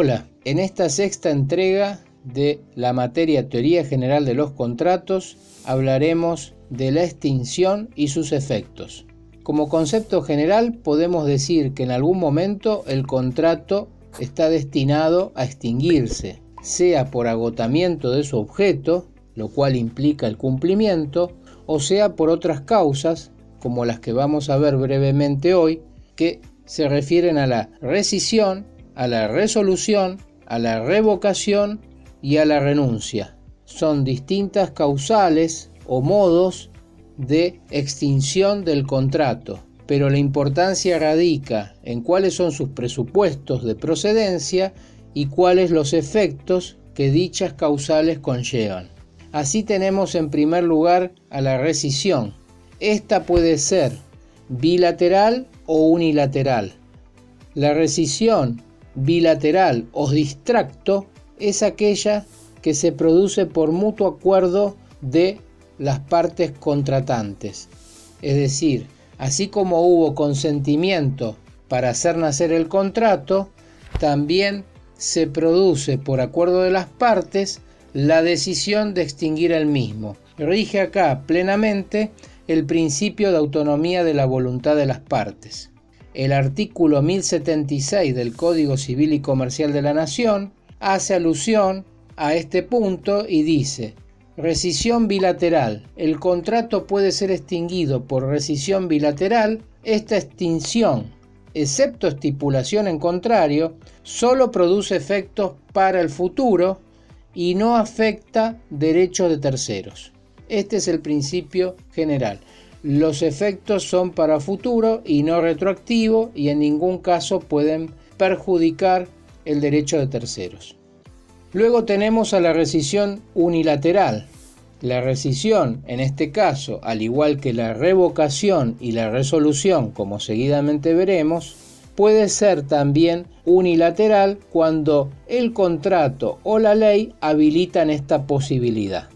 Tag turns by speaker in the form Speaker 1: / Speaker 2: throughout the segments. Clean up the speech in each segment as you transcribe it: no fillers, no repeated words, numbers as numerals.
Speaker 1: Hola, en esta sexta entrega de la materia Teoría General de los Contratos hablaremos de la extinción y sus efectos. Como concepto general podemos decir que en algún momento el contrato está destinado a extinguirse, sea por agotamiento de su objeto, lo cual implica el cumplimiento, o sea por otras causas, como las que vamos a ver brevemente hoy, que se refieren a la rescisión, a la resolución, a la revocación y a la renuncia. Son distintas causales o modos de extinción del contrato, pero la importancia radica en cuáles son sus presupuestos de procedencia y cuáles los efectos que dichas causales conllevan. Así tenemos en primer lugar a la rescisión. Esta puede ser bilateral o unilateral. La rescisión bilateral o distracto es aquella que se produce por mutuo acuerdo de las partes contratantes. Es decir, así como hubo consentimiento para hacer nacer el contrato, también se produce por acuerdo de las partes la decisión de extinguir el mismo. Rige acá plenamente el principio de autonomía de la voluntad de las partes. El artículo 1076 del Código Civil y Comercial de la Nación hace alusión a este punto y dice: rescisión bilateral. El contrato puede ser extinguido por rescisión bilateral. Esta extinción, excepto estipulación en contrario, solo produce efectos para el futuro y no afecta derechos de terceros. Este es el principio general. Los efectos son para futuro y no retroactivo y en ningún caso pueden perjudicar el derecho de terceros. Luego tenemos a la rescisión unilateral. La rescisión, en este caso, al igual que la revocación y la resolución, como seguidamente veremos, puede ser también unilateral cuando el contrato o la ley habilitan esta posibilidad.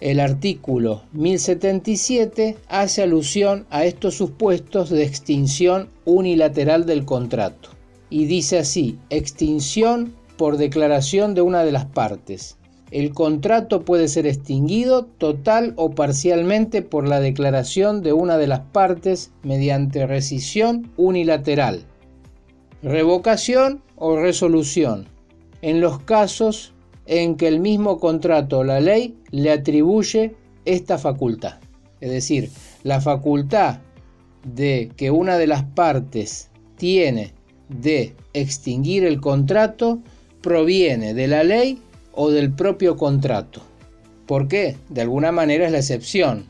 Speaker 1: El artículo 1077 hace alusión a estos supuestos de extinción unilateral del contrato y dice así: extinción por declaración de una de las partes. El contrato puede ser extinguido total o parcialmente por la declaración de una de las partes mediante rescisión unilateral, revocación o resolución, en los casos en que el mismo contrato o la ley le atribuye esta facultad. Es decir, la facultad de que una de las partes tiene de extinguir el contrato proviene de la ley o del propio contrato. ¿Por qué? De alguna manera es la excepción.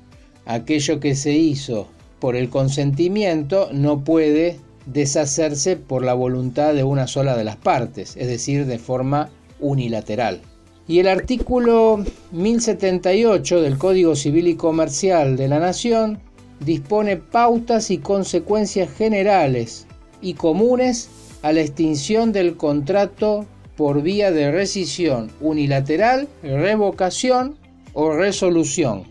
Speaker 1: Aquello que se hizo por el consentimiento no puede deshacerse por la voluntad de una sola de las partes, es decir, de forma unilateral. Y el artículo 1078 del Código Civil y Comercial de la Nación dispone pautas y consecuencias generales y comunes a la extinción del contrato por vía de rescisión unilateral, revocación o resolución,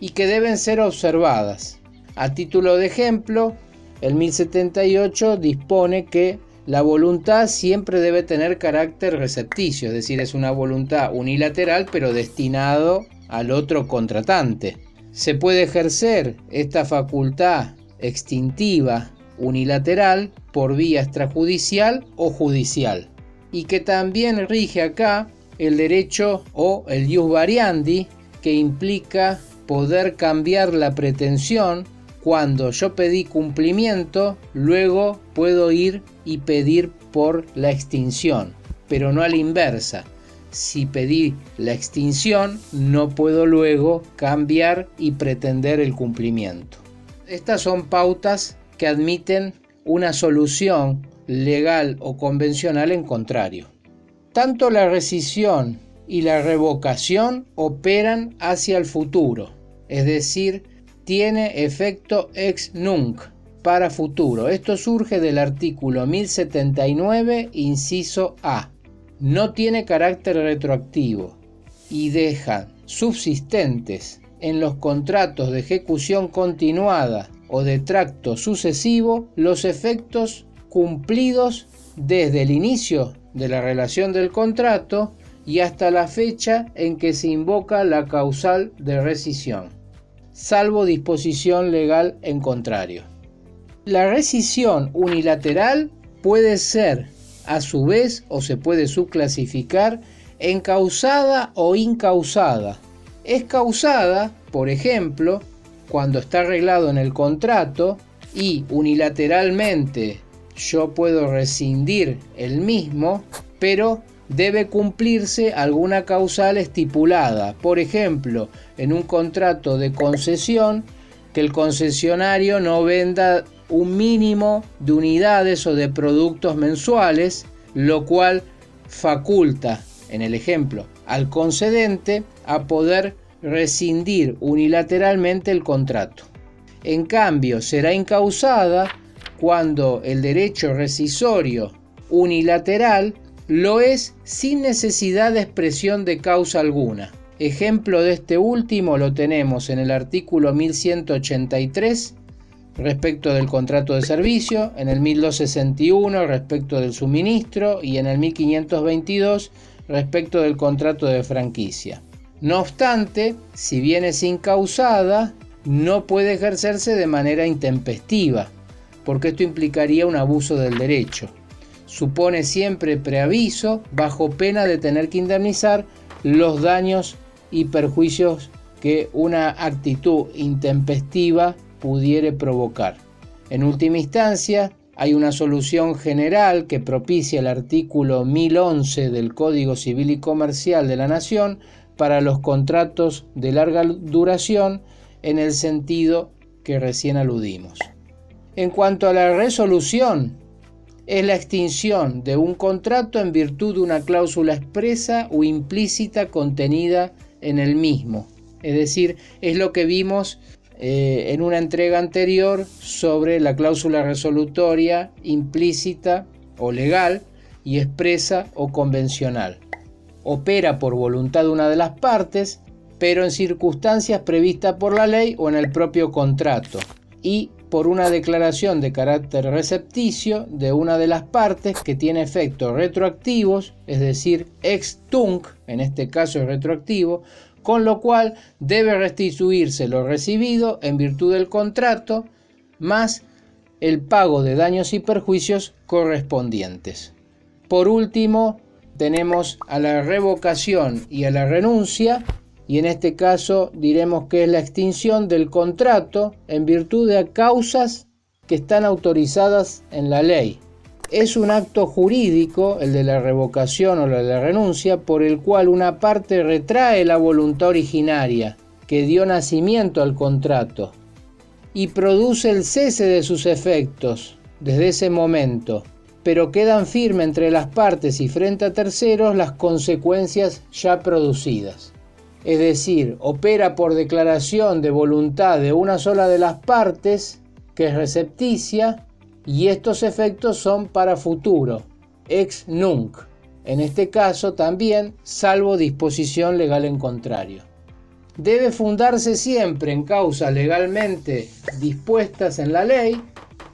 Speaker 1: y que deben ser observadas. A título de ejemplo, el 1078 dispone que la voluntad siempre debe tener carácter recepticio, es decir, es una voluntad unilateral pero destinado al otro contratante. Se puede ejercer esta facultad extintiva unilateral por vía extrajudicial o judicial, y que también rige acá el derecho o el ius variandi, que implica poder cambiar la pretensión. Cuando yo pedí cumplimiento, luego puedo ir y pedir por la extinción, pero no a la inversa. Si pedí la extinción, no puedo luego cambiar y pretender el cumplimiento. Estas son pautas que admiten una solución legal o convencional en contrario. Tanto la rescisión y la revocación operan hacia el futuro, es decir, tiene efecto ex nunc, para futuro. Esto surge del artículo 1079, inciso A. No tiene carácter retroactivo y deja subsistentes en los contratos de ejecución continuada o de tracto sucesivo los efectos cumplidos desde el inicio de la relación del contrato y hasta la fecha en que se invoca la causal de rescisión, salvo disposición legal en contrario. La rescisión unilateral puede ser, a su vez, o se puede subclasificar en causada o incausada. Es causada, por ejemplo, cuando está arreglado en el contrato y unilateralmente yo puedo rescindir el mismo, pero debe cumplirse alguna causal estipulada. Por ejemplo, en un contrato de concesión, que el concesionario no venda un mínimo de unidades o de productos mensuales, lo cual faculta, en el ejemplo, al concedente a poder rescindir unilateralmente el contrato. En cambio, será incausada cuando el derecho rescisorio unilateral lo es sin necesidad de expresión de causa alguna. Ejemplo de este último lo tenemos en el artículo 1183 respecto del contrato de servicio, en el 1261 respecto del suministro y en el 1522 respecto del contrato de franquicia. No obstante, si bien es incausada, no puede ejercerse de manera intempestiva, porque esto implicaría un abuso del derecho. Supone siempre preaviso bajo pena de tener que indemnizar los daños y perjuicios que una actitud intempestiva pudiere provocar. En última instancia, hay una solución general que propicia el artículo 1011 del Código Civil y Comercial de la Nación para los contratos de larga duración en el sentido que recién aludimos. En cuanto a la resolución, es la extinción de un contrato en virtud de una cláusula expresa o implícita contenida en el mismo. Es decir, es lo que vimos en una entrega anterior sobre la cláusula resolutoria implícita o legal y expresa o convencional. Opera por voluntad de una de las partes, pero en circunstancias previstas por la ley o en el propio contrato, y por una declaración de carácter recepticio de una de las partes que tiene efectos retroactivos, es decir, ex tunc, en este caso es retroactivo, con lo cual debe restituirse lo recibido en virtud del contrato, más el pago de daños y perjuicios correspondientes. Por último, tenemos a la revocación y a la renuncia, y en este caso diremos que es la extinción del contrato en virtud de causas que están autorizadas en la ley. Es un acto jurídico, el de la revocación o la de la renuncia, por el cual una parte retrae la voluntad originaria que dio nacimiento al contrato y produce el cese de sus efectos desde ese momento, pero quedan firmes entre las partes y frente a terceros las consecuencias ya producidas. Es decir, opera por declaración de voluntad de una sola de las partes, que es recepticia, y estos efectos son para futuro, ex nunc. En este caso también, salvo disposición legal en contrario. Debe fundarse siempre en causas legalmente dispuestas en la ley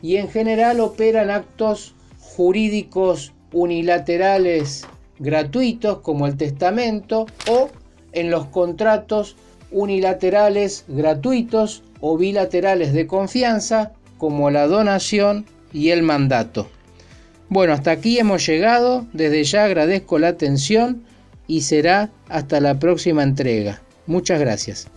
Speaker 1: y en general operan actos jurídicos unilaterales gratuitos como el testamento o en los contratos unilaterales gratuitos o bilaterales de confianza como la donación y el mandato. Bueno, hasta aquí hemos llegado. Desde ya agradezco la atención y será hasta la próxima entrega. Muchas gracias.